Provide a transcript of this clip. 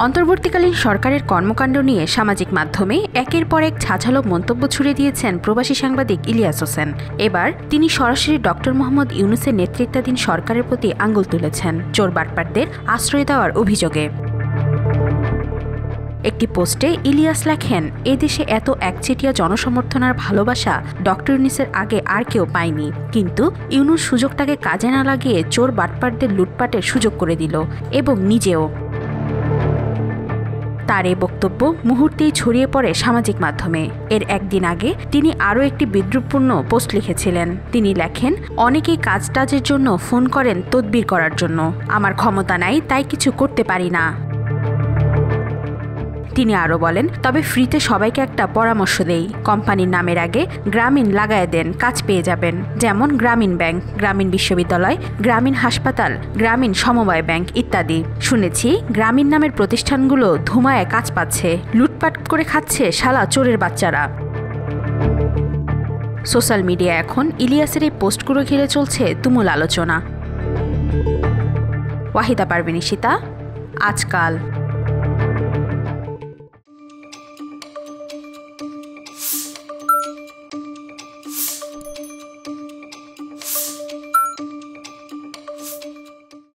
অন্তর্বর্তীকালীন সরকারের কর্মকাণ্ড নিয়ে সামাজিক মাধ্যমে একের পর এক ঝাঁঝালো মন্তব্য ছুড়ে দিয়েছেন প্রবাসী সাংবাদিক ইলিয়াস হোসেন। এবার তিনি সরাসরি ডক্টর মোহাম্মদ ইউনূসের নেতৃত্বাধীন সরকারের প্রতি আঙুল তুলেছেন চোর বাটপারদের আশ্রয় দেওয়ার অভিযোগে। একটি পোস্টে ইলিয়াস লেখেন, এদেশে এত একচেটিয়া জনসমর্থন আর ভালোবাসা ডক্টর ইউনূসের আগে আর কেউ পায়নি, কিন্তু ইউনূস সুযোগটাকে কাজে না লাগিয়ে চোর বাটপারদের লুটপাটের সুযোগ করে দিল এবং নিজেও। তার এই বক্তব্য মুহূর্তেই ছড়িয়ে পড়ে সামাজিক মাধ্যমে। এর একদিন আগে তিনি আরও একটি বিদ্রূপপূর্ণ পোস্ট লিখেছিলেন। তিনি লেখেন, অনেকেই কাজটাজের জন্য ফোন করেন তদবির করার জন্য, আমার ক্ষমতা নাই তাই কিছু করতে পারি না। তিনি আরও বলেন, তবে ফ্রিতে সবাইকে একটা পরামর্শ দেই, কোম্পানির নামের আগে গ্রামীণ লাগায় দেন, কাজ পেয়ে যাবেন। যেমন গ্রামীণ ব্যাংক, গ্রামীণ বিশ্ববিদ্যালয়, গ্রামীণ হাসপাতাল, গ্রামীণ সমবায় ব্যাংক ইত্যাদি। শুনেছি গ্রামীণ নামের প্রতিষ্ঠানগুলো ধুমায় কাজ পাচ্ছে, লুটপাট করে খাচ্ছে শালা চোরের বাচ্চারা। সোশ্যাল মিডিয়া এখন ইলিয়াসের এই পোস্টগুলো ঘিরে চলছে তুমুল আলোচনা। ওয়াহিদা পারভীন ঈশিতা, আজকাল।